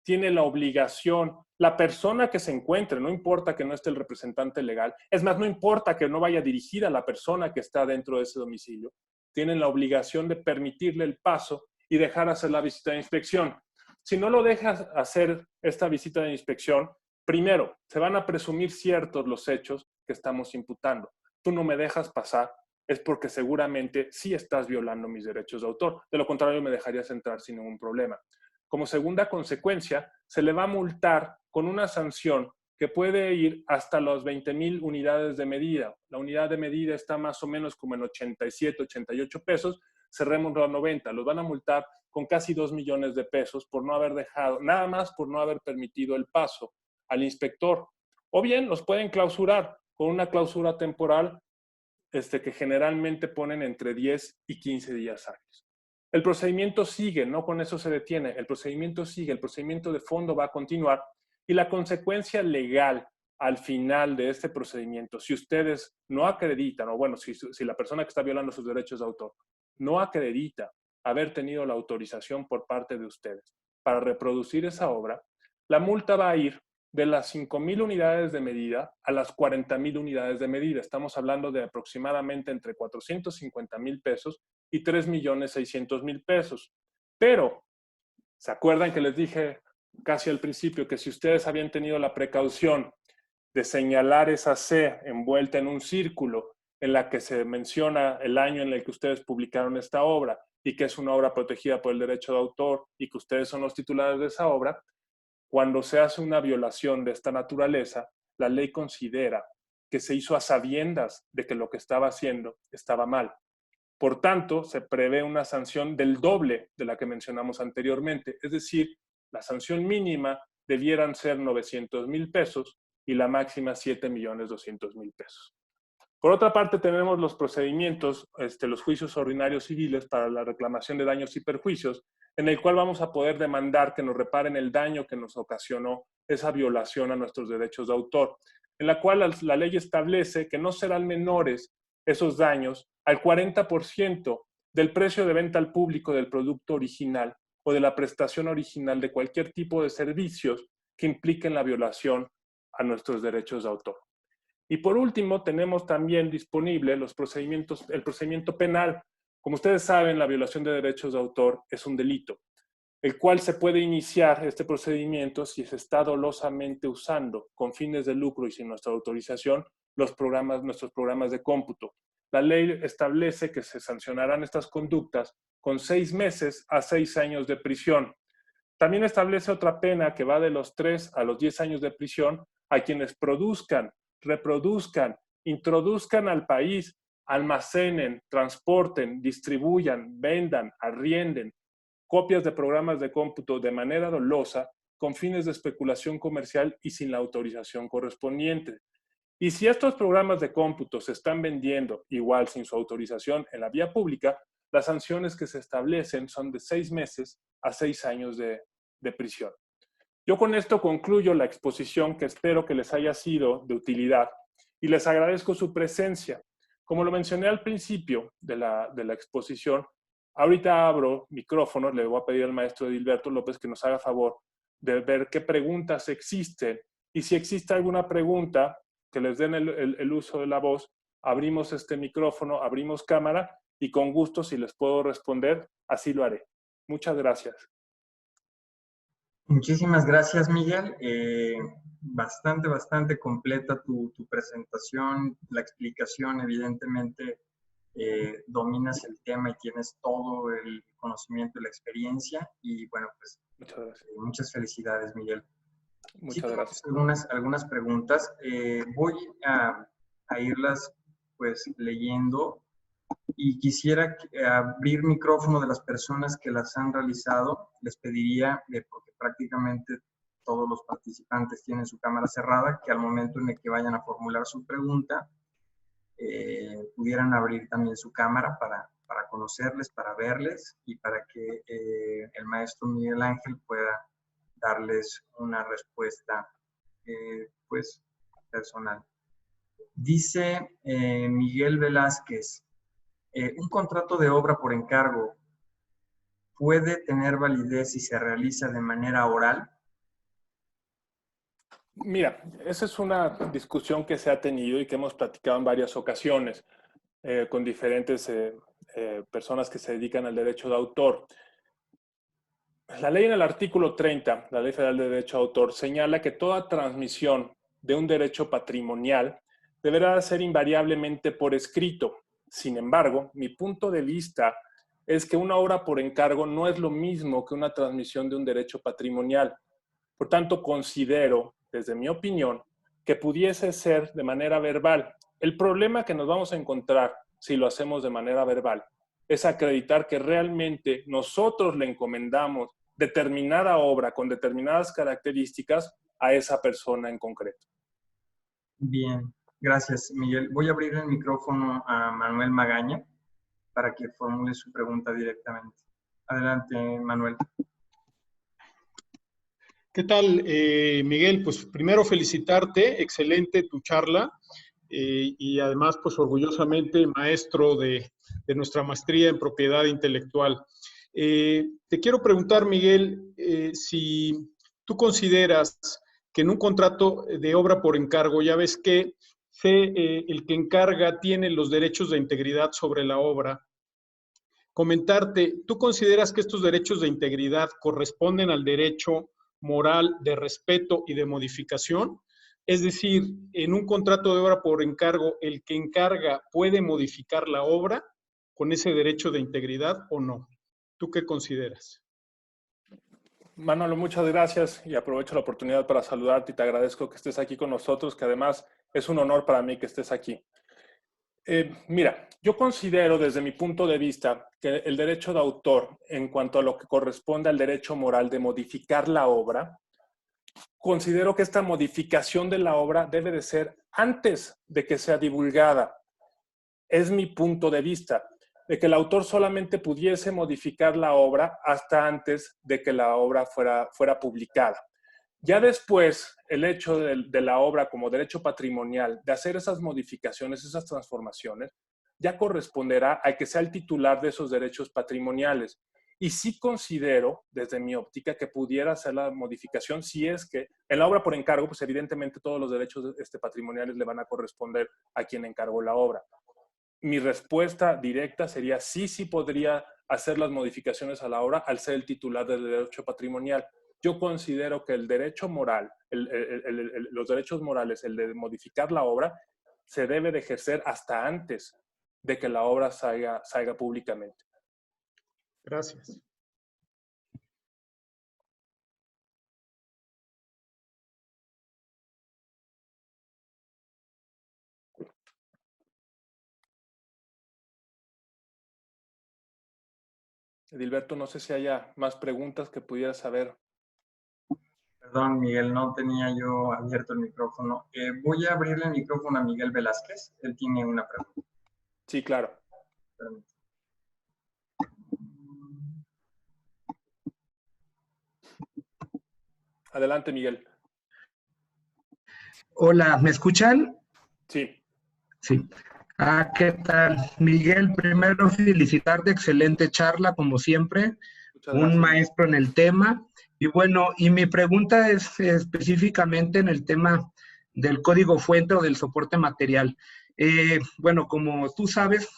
S1: tiene la obligación, la persona que se encuentre, no importa que no esté el representante legal, es más, no importa que no vaya dirigida a la persona que está dentro de ese domicilio, tienen la obligación de permitirle el paso y dejar hacer la visita de inspección. Si no lo dejas hacer esta visita de inspección, primero, se van a presumir ciertos los hechos que estamos imputando. tú no me dejas pasar, es porque seguramente sí estás violando mis derechos de autor. De lo contrario, me dejarías entrar sin ningún problema. Como segunda consecuencia, se le va a multar con una sanción que puede ir hasta las 20,000 unidades de medida. La unidad de medida está más o menos como en 87, 88 pesos, cerremos los 90. Los van a multar con casi 2 millones de pesos por no haber dejado, nada más por no haber permitido el paso al inspector. O bien los pueden clausurar con una clausura temporal que generalmente ponen entre 10 y 15 días hábiles. El procedimiento sigue, no con eso se detiene, el procedimiento sigue, el procedimiento de fondo va a continuar y la consecuencia legal al final de este procedimiento, si ustedes no acreditan, o bueno, si la persona que está violando sus derechos de autor no acredita haber tenido la autorización por parte de ustedes para reproducir esa obra, la multa va a ir de las 5,000 unidades de medida a las 40,000 unidades de medida. Estamos hablando de aproximadamente entre 450,000 pesos y 3,600,000 pesos. Pero, ¿se acuerdan que les dije casi al principio que si ustedes habían tenido la precaución de señalar esa C envuelta en un círculo en la que se menciona el año en el que ustedes publicaron esta obra y que es una obra protegida por el derecho de autor y que ustedes son los titulares de esa obra, cuando se hace una violación de esta naturaleza, la ley considera que se hizo a sabiendas de que lo que estaba haciendo estaba mal. Por tanto, se prevé una sanción del doble de la que mencionamos anteriormente, es decir, la sanción mínima debieran ser 900,000 pesos y la máxima 7,200,000 pesos. Por otra parte, tenemos los procedimientos, los juicios ordinarios civiles para la reclamación de daños y perjuicios, en el cual vamos a poder demandar que nos reparen el daño que nos ocasionó esa violación a nuestros derechos de autor, en la cual la ley establece que no serán menores esos daños al 40% del precio de venta al público del producto original o de la prestación original de cualquier tipo de servicios que impliquen la violación a nuestros derechos de autor. Y por último, tenemos también disponible el procedimiento penal. Como ustedes saben, la violación de derechos de autor es un delito, el cual se puede iniciar este procedimiento si se está dolosamente usando con fines de lucro y sin nuestra autorización nuestros programas de cómputo. La ley establece que se sancionarán estas conductas con 6 meses a 6 años de prisión. También establece otra pena que va de los 3 a los 10 años de prisión a quienes produzcan, reproduzcan, introduzcan al país, almacenen, transporten, distribuyan, vendan, arrienden copias de programas de cómputo de manera dolosa con fines de especulación comercial y sin la autorización correspondiente. Y si estos programas de cómputo se están vendiendo igual sin su autorización en la vía pública, las sanciones que se establecen son de 6 meses a 6 años de prisión. Yo con esto concluyo la exposición que espero que les haya sido de utilidad y les agradezco su presencia. Como lo mencioné al principio de la exposición, ahorita abro micrófono, le voy a pedir al maestro Edilberto López que nos haga favor de ver qué preguntas existen y si existe alguna pregunta que les den el uso de la voz, abrimos este micrófono, abrimos cámara y con gusto si les puedo responder, así lo haré. Muchas gracias.
S2: Muchísimas gracias, Miguel. Bastante completa tu presentación, la explicación, evidentemente dominas el tema y tienes todo el conocimiento y la experiencia. Y bueno, pues muchas felicidades, Miguel.
S1: Muchas gracias.
S2: Algunas preguntas. Voy a irlas pues leyendo y quisiera abrir micrófono de las personas que las han realizado. Les pediría, porque prácticamente todos los participantes tienen su cámara cerrada, que al momento en el que vayan a formular su pregunta, pudieran abrir también su cámara para conocerles, para verles y para que el maestro Miguel Ángel pueda darles una respuesta pues personal. Dice Miguel Velázquez, ¿un contrato de obra por encargo puede tener validez si se realiza de manera oral?
S1: Mira, esa es una discusión que se ha tenido y que hemos platicado en varias ocasiones con diferentes personas que se dedican al derecho de autor. La ley en el artículo 30, la Ley Federal de Derecho de Autor, señala que toda transmisión de un derecho patrimonial deberá ser invariablemente por escrito. Sin embargo, mi punto de vista es que una obra por encargo no es lo mismo que una transmisión de un derecho patrimonial. Por tanto, considero, desde mi opinión, que pudiese ser de manera verbal. El problema que nos vamos a encontrar si lo hacemos de manera verbal es acreditar que realmente nosotros le encomendamos determinada obra con determinadas características a esa persona en concreto.
S2: Bien, gracias, Miguel. Voy a abrir el micrófono a Manuel Magaña para que formule su pregunta directamente. Adelante, Manuel.
S3: ¿Qué tal, Miguel? Pues primero felicitarte, excelente tu charla y además pues orgullosamente maestro de nuestra maestría en propiedad intelectual. Te quiero preguntar, Miguel, si tú consideras que en un contrato de obra por encargo, ya ves que el que encarga tiene los derechos de integridad sobre la obra. Comentarte, ¿tú consideras que estos derechos de integridad corresponden al derecho moral de respeto y de modificación? Es decir, en un contrato de obra por encargo, ¿el que encarga puede modificar la obra con ese derecho de integridad o no? ¿Tú qué consideras?
S1: Manolo, muchas gracias y aprovecho la oportunidad para saludarte y te agradezco que estés aquí con nosotros, que además es un honor para mí que estés aquí. Mira, yo considero desde mi punto de vista que el derecho de autor, en cuanto a lo que corresponde al derecho moral de modificar la obra, considero que esta modificación de la obra debe de ser antes de que sea divulgada. Es mi punto de vista, de que el autor solamente pudiese modificar la obra hasta antes de que la obra fuera publicada. Ya después, el hecho de la obra como derecho patrimonial, de hacer esas modificaciones, esas transformaciones, ya corresponderá a que sea el titular de esos derechos patrimoniales. Y sí considero, desde mi óptica, que pudiera hacer la modificación si es que en la obra por encargo, pues evidentemente todos los derechos patrimoniales le van a corresponder a quien encargó la obra. Mi respuesta directa sería sí podría hacer las modificaciones a la obra al ser el titular del derecho patrimonial. Yo considero que el derecho moral, los derechos morales, el de modificar la obra, se debe de ejercer hasta antes de que la obra salga públicamente.
S3: Gracias.
S1: Edilberto, no sé si haya más preguntas que pudieras saber.
S2: Perdón, Miguel, no tenía yo abierto el micrófono. Voy a abrirle el micrófono a Miguel Velázquez. Él tiene una pregunta.
S1: Sí, claro.
S2: Permítame.
S1: Adelante, Miguel.
S4: Hola, ¿me escuchan?
S1: Sí.
S4: Sí. ¿Qué tal? Miguel, primero felicitarte, excelente charla, como siempre,
S1: Muchas gracias.
S4: un maestro en el tema. Y bueno, y mi pregunta es específicamente en el tema del código fuente o del soporte material. Bueno, como tú sabes,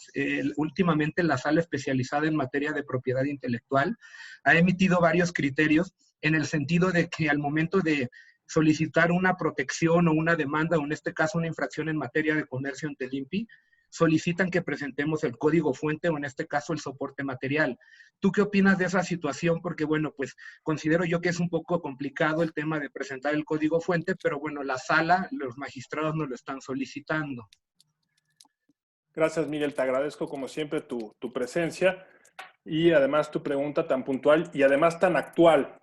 S4: últimamente la sala especializada en materia de propiedad intelectual ha emitido varios criterios en el sentido de que al momento de solicitar una protección o una demanda, o en este caso una infracción en materia de comercio ante el INPI, solicitan que presentemos el código fuente o en este caso el soporte material. ¿Tú qué opinas de esa situación? Porque bueno, pues considero yo que es un poco complicado el tema de presentar el código fuente, pero bueno, la sala, los magistrados nos lo están solicitando.
S1: Gracias, Miguel. Te agradezco como siempre tu presencia y además tu pregunta tan puntual y además tan actual.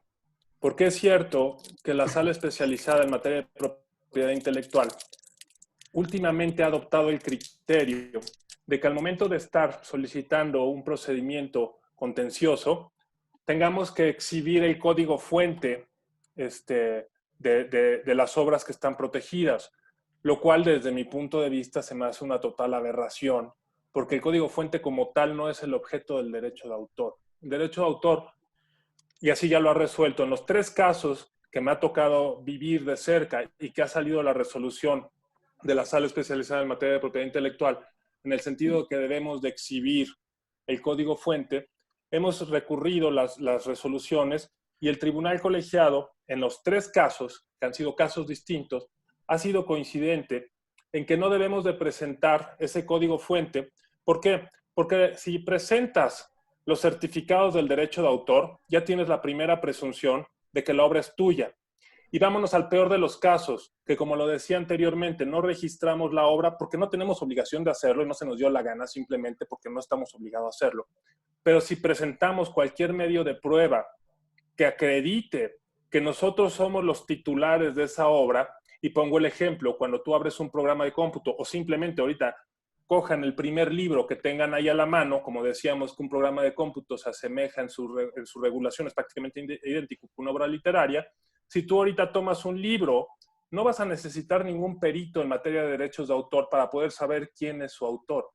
S1: Porque es cierto que la sala especializada en materia de propiedad intelectual últimamente ha adoptado el criterio de que al momento de estar solicitando un procedimiento contencioso, tengamos que exhibir el código fuente de las obras que están protegidas, lo cual desde mi punto de vista se me hace una total aberración, porque el código fuente como tal no es el objeto del derecho de autor. El derecho de autor, y así ya lo ha resuelto, en los 3 casos que me ha tocado vivir de cerca y que ha salido la resolución de la sala especializada en materia de propiedad intelectual, en el sentido que debemos de exhibir el código fuente, hemos recurrido las resoluciones y el tribunal colegiado, en los 3 casos, que han sido casos distintos, ha sido coincidente en que no debemos de presentar ese código fuente. ¿Por qué? Porque si presentas los certificados del derecho de autor, ya tienes la primera presunción de que la obra es tuya. Y vámonos al peor de los casos, que como lo decía anteriormente, no registramos la obra porque no tenemos obligación de hacerlo y no se nos dio la gana, simplemente porque no estamos obligados a hacerlo. Pero si presentamos cualquier medio de prueba que acredite que nosotros somos los titulares de esa obra, y pongo el ejemplo, cuando tú abres un programa de cómputo o simplemente ahorita cojan el primer libro que tengan ahí a la mano, como decíamos que un programa de cómputo se asemeja en su regulación, es prácticamente idéntico que una obra literaria. Si tú ahorita tomas un libro, no vas a necesitar ningún perito en materia de derechos de autor para poder saber quién es su autor.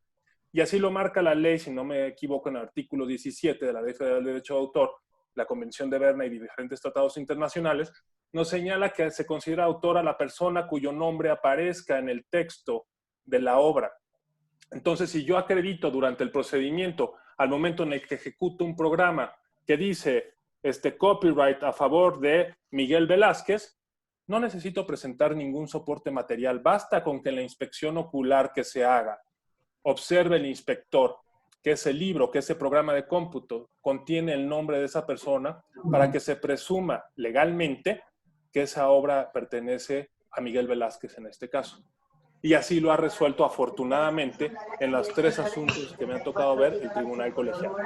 S1: Y así lo marca la ley, si no me equivoco, en el artículo 17 de la Ley Federal de Derecho de Autor, la Convención de Berna y diferentes tratados internacionales, nos señala que se considera autora la persona cuyo nombre aparezca en el texto de la obra. Entonces, si yo acredito durante el procedimiento, al momento en el que ejecuto un programa que dice copyright a favor de Miguel Velázquez, no necesito presentar ningún soporte material. Basta con que en la inspección ocular que se haga, observe el inspector que ese libro, que ese programa de cómputo contiene el nombre de esa persona para que se presuma legalmente que esa obra pertenece a Miguel Velázquez en este caso. Y así lo ha resuelto afortunadamente en los 3 asuntos que me han tocado ver el tribunal colegiado.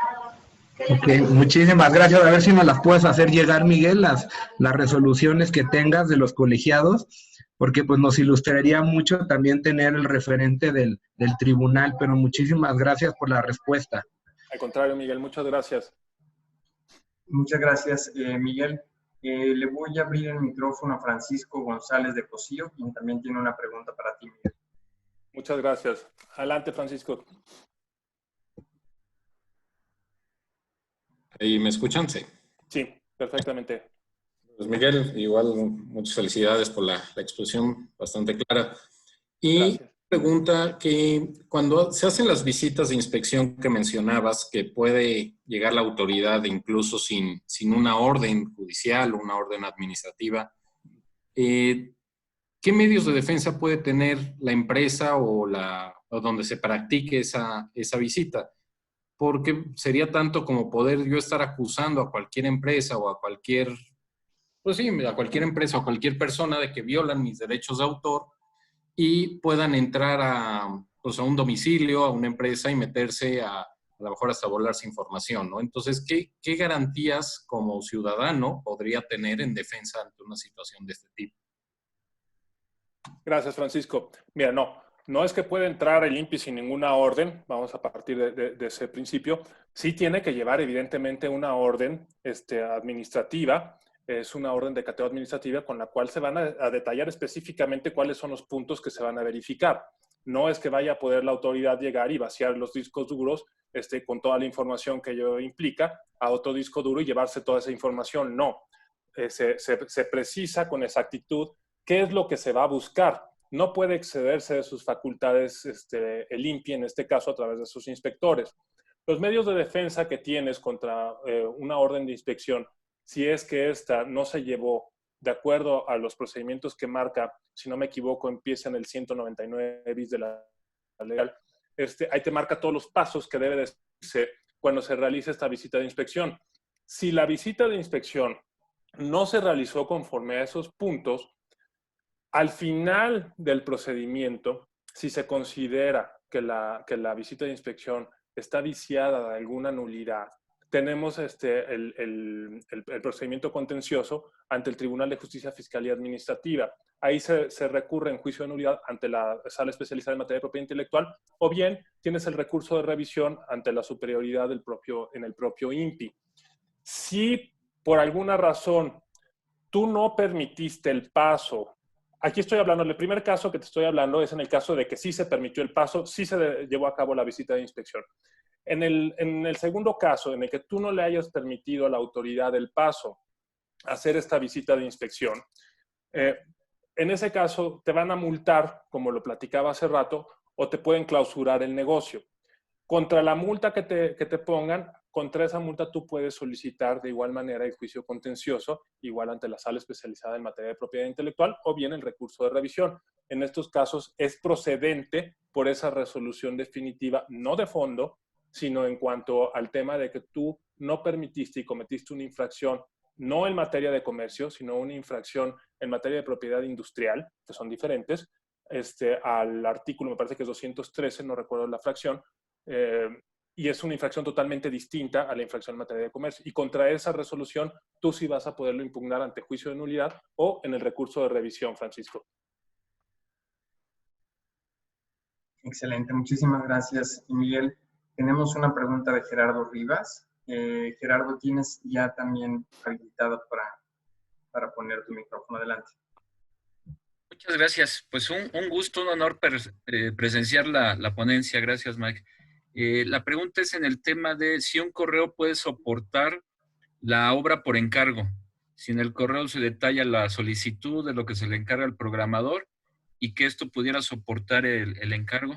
S4: Okay, muchísimas gracias. A ver si me las puedes hacer llegar, Miguel, las resoluciones que tengas de los colegiados, porque pues nos ilustraría mucho también tener el referente del tribunal, pero muchísimas gracias por la respuesta.
S1: Al contrario, Miguel, muchas gracias.
S2: Muchas gracias, Miguel. Le voy a abrir el micrófono a Francisco González de Cosío, quien también tiene una pregunta para ti, Miguel.
S1: Muchas gracias. Adelante, Francisco.
S5: ¿Y me escuchan? Sí.
S1: Sí, perfectamente.
S5: Pues Miguel, igual muchas felicidades por la exposición bastante clara. Y
S1: gracias.
S5: Pregunta que cuando se hacen las visitas de inspección que mencionabas, que puede llegar la autoridad incluso sin una orden judicial o una orden administrativa, ¿qué medios de defensa puede tener la empresa o donde se practique esa visita? Porque sería tanto como poder yo estar acusando a cualquier empresa o a cualquier, pues sí, a cualquier empresa o a cualquier persona de que violan mis derechos de autor y puedan entrar a un domicilio, a una empresa y meterse a lo mejor hasta volarse información, ¿no? Entonces, ¿qué garantías como ciudadano podría tener en defensa ante una situación de este tipo?
S1: Gracias, Francisco. Mira, no es que pueda entrar el INPI sin ninguna orden, vamos a partir de ese principio. Sí tiene que llevar evidentemente una orden administrativa, es una orden de cateo administrativa con la cual se van a detallar específicamente cuáles son los puntos que se van a verificar. No es que vaya a poder la autoridad llegar y vaciar los discos duros con toda la información que ello implica a otro disco duro y llevarse toda esa información. No, se precisa con exactitud qué es lo que se va a buscar. No puede excederse de sus facultades el INPI, en este caso a través de sus inspectores. Los medios de defensa que tienes contra una orden de inspección, si es que esta no se llevó de acuerdo a los procedimientos que marca, si no me equivoco, empieza en el 199 bis de la legal, ahí te marca todos los pasos que debe decirse cuando se realice esta visita de inspección. Si la visita de inspección no se realizó conforme a esos puntos, al final del procedimiento, si se considera que la visita de inspección está viciada de alguna nulidad, tenemos el procedimiento contencioso ante el Tribunal de Justicia Fiscal y Administrativa. Ahí se recurre en juicio de nulidad ante la Sala Especializada en Materia de Propiedad Intelectual, o bien tienes el recurso de revisión ante la superioridad en el propio INPI. Si por alguna razón tú no permitiste el paso, aquí estoy hablando, el primer caso que te estoy hablando es en el caso de que sí se permitió el paso, sí se llevó a cabo la visita de inspección. En el segundo caso, en el que tú no le hayas permitido a la autoridad el paso a hacer esta visita de inspección, en ese caso te van a multar, como lo platicaba hace rato, o te pueden clausurar el negocio. Contra la multa que te pongan, contra esa multa tú puedes solicitar de igual manera el juicio contencioso, igual ante la sala especializada en materia de propiedad intelectual, o bien el recurso de revisión. En estos casos es procedente por esa resolución definitiva, no de fondo, sino en cuanto al tema de que tú no permitiste y cometiste una infracción, no en materia de comercio, sino una infracción en materia de propiedad industrial, que son diferentes, al artículo, me parece que es 213, no recuerdo la fracción, y es una infracción totalmente distinta a la infracción en materia de comercio. Y contra esa resolución, tú sí vas a poderlo impugnar ante juicio de nulidad o en el recurso de revisión, Francisco.
S2: Excelente, muchísimas gracias, Miguel. Tenemos una pregunta de Gerardo Rivas. Gerardo, tienes ya también habilitado para poner tu micrófono. Adelante.
S6: Muchas gracias. Pues un gusto, un honor presenciar la ponencia. Gracias, Mike. La pregunta es en el tema de si un correo puede soportar la obra por encargo. Si en el correo se detalla la solicitud de lo que se le encarga al programador y que esto pudiera soportar el encargo.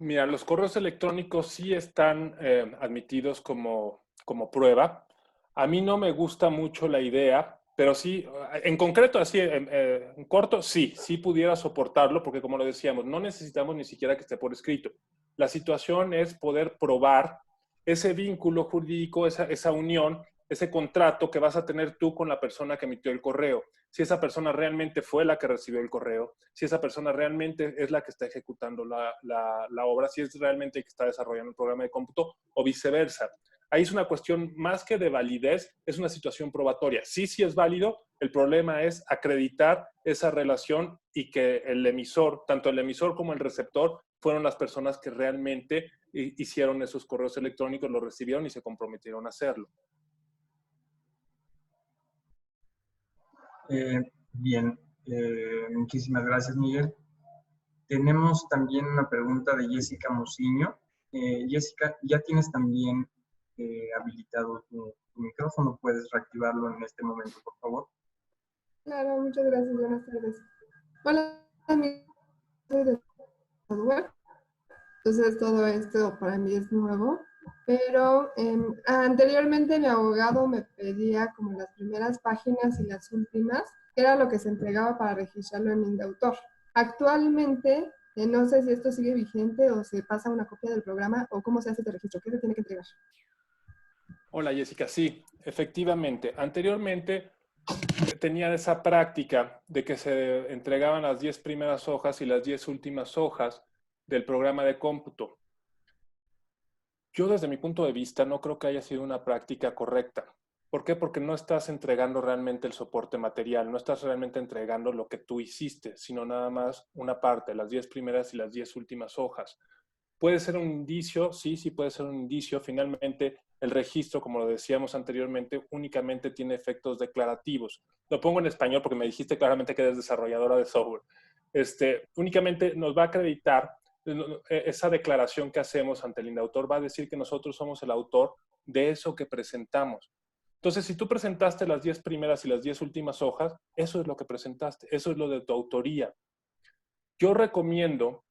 S1: Mira, los correos electrónicos sí están admitidos como prueba. A mí no me gusta mucho la idea, pero sí, en concreto, así, en corto, sí pudiera soportarlo, porque como lo decíamos, no necesitamos ni siquiera que esté por escrito. La situación es poder probar ese vínculo jurídico, esa unión, ese contrato que vas a tener tú con la persona que emitió el correo. Si esa persona realmente fue la que recibió el correo, si esa persona realmente es la que está ejecutando la obra, si es realmente el que está desarrollando el programa de cómputo o viceversa. Ahí es una cuestión más que de validez, es una situación probatoria. Sí es válido, el problema es acreditar esa relación y que el emisor, tanto el emisor como el receptor, fueron las personas que realmente hicieron esos correos electrónicos, los recibieron y se comprometieron a hacerlo.
S2: Bien, muchísimas gracias, Miguel. Tenemos también una pregunta de Jessica Mociño. Jessica, ya tienes también habilitado tu micrófono. ¿Puedes reactivarlo en este momento, por favor?
S7: Claro, muchas gracias. Buenas tardes. Hola, soy de software. Entonces todo esto para mí es nuevo. Pero anteriormente mi abogado me pedía como las primeras páginas y las últimas, que era lo que se entregaba para registrarlo en Indautor. Actualmente, no sé si esto sigue vigente o se pasa una copia del programa o cómo se hace este registro. ¿Qué se tiene que entregar?
S1: Hola, Jessica. Sí, efectivamente. Anteriormente tenía esa práctica de que se entregaban las 10 primeras hojas y las 10 últimas hojas del programa de cómputo. Yo desde mi punto de vista no creo que haya sido una práctica correcta. ¿Por qué? Porque no estás entregando realmente el soporte material, no estás realmente entregando lo que tú hiciste, sino nada más una parte, las 10 primeras y las 10 últimas hojas. Puede ser un indicio, sí puede ser un indicio. Finalmente, el registro, como lo decíamos anteriormente, únicamente tiene efectos declarativos. Lo pongo en español porque me dijiste claramente que eres desarrolladora de software. Únicamente nos va a acreditar esa declaración que hacemos ante el Indautor, va a decir que nosotros somos el autor de eso que presentamos. Entonces, si tú presentaste las 10 primeras y las 10 últimas hojas, eso es lo que presentaste, eso es lo de tu autoría. Yo recomiendo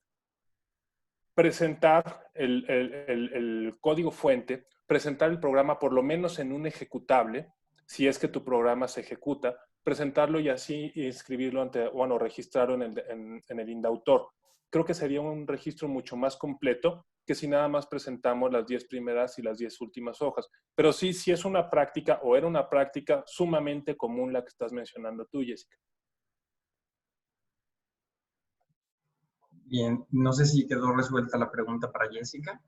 S1: presentar el código fuente, presentar el programa por lo menos en un ejecutable, si es que tu programa se ejecuta, presentarlo y así inscribirlo registrarlo en el Indautor. Creo que sería un registro mucho más completo que si nada más presentamos las 10 primeras y las 10 últimas hojas. Pero sí es una práctica o era una práctica sumamente común la que estás mencionando tú, Jessica.
S2: Bien, no sé si quedó resuelta la pregunta para Jessica.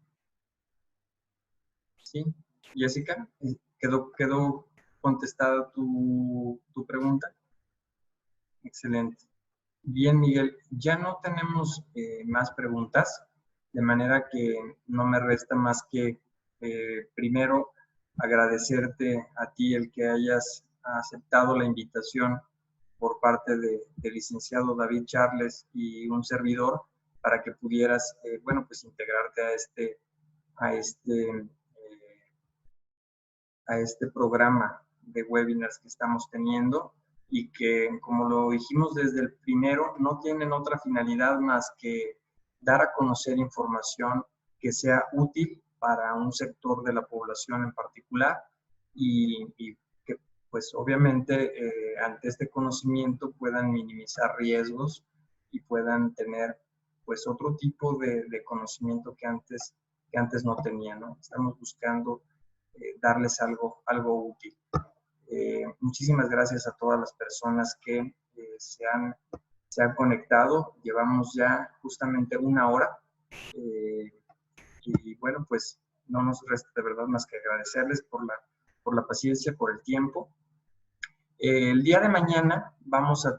S2: ¿Sí? Jessica, ¿quedó contestada tu pregunta? Excelente. Bien, Miguel, ya no tenemos más preguntas, de manera que no me resta más que primero agradecerte a ti el que hayas aceptado la invitación por parte del licenciado David Charles y un servidor para que pudieras, pues integrarte a este programa de webinars que estamos teniendo y que, como lo dijimos desde el primero, no tienen otra finalidad más que dar a conocer información que sea útil para un sector de la población en particular y que pues obviamente ante este conocimiento puedan minimizar riesgos y puedan tener pues otro tipo de conocimiento que antes no tenían, ¿no? Estamos buscando darles algo útil. Muchísimas gracias a todas las personas que se han conectado. Llevamos ya justamente 1 hora. Y bueno, pues no nos resta de verdad más que agradecerles por la paciencia, por el tiempo. El día de mañana vamos a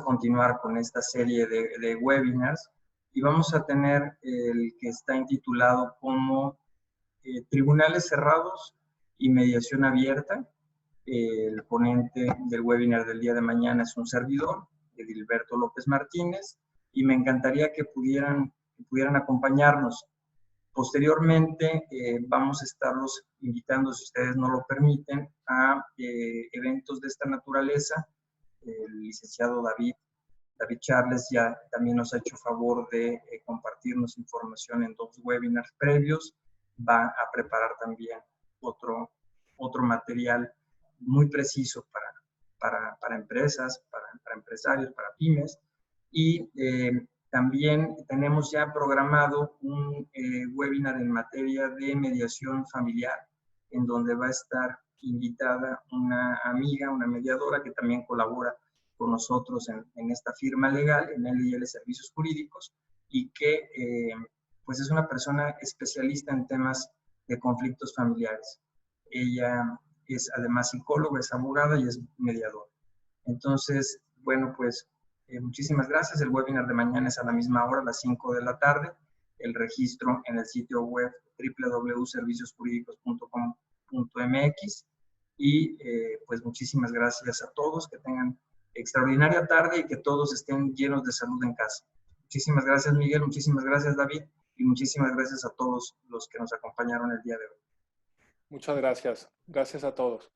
S2: continuar con esta serie de webinars y vamos a tener el que está intitulado como Tribunales cerrados y mediación abierta. El ponente del webinar del día de mañana es un servidor, Edilberto López Martínez, y me encantaría que pudieran acompañarnos. Posteriormente vamos a estarlos invitando, si ustedes no lo permiten, a eventos de esta naturaleza. El licenciado David Charles ya también nos ha hecho favor de compartirnos información en 2 webinars previos. Va a preparar también otro material muy preciso para empresas, para empresarios, para pymes. Y también tenemos ya programado un webinar en materia de mediación familiar, en donde va a estar invitada una amiga, una mediadora que también colabora con nosotros en esta firma legal, en L&L Servicios Jurídicos, y que pues es una persona especialista en temas de conflictos familiares. Ella es además psicóloga, es abogada y es mediadora. Entonces, bueno, pues muchísimas gracias. El webinar de mañana es a la misma hora, a las 5 de la tarde. El registro en el sitio web www.serviciosjuridicos.com.mx. Y pues muchísimas gracias a todos, que tengan extraordinaria tarde y que todos estén llenos de salud en casa. Muchísimas gracias, Miguel, muchísimas gracias, David, y muchísimas gracias a todos los que nos acompañaron el día de hoy.
S1: Muchas gracias. Gracias a todos.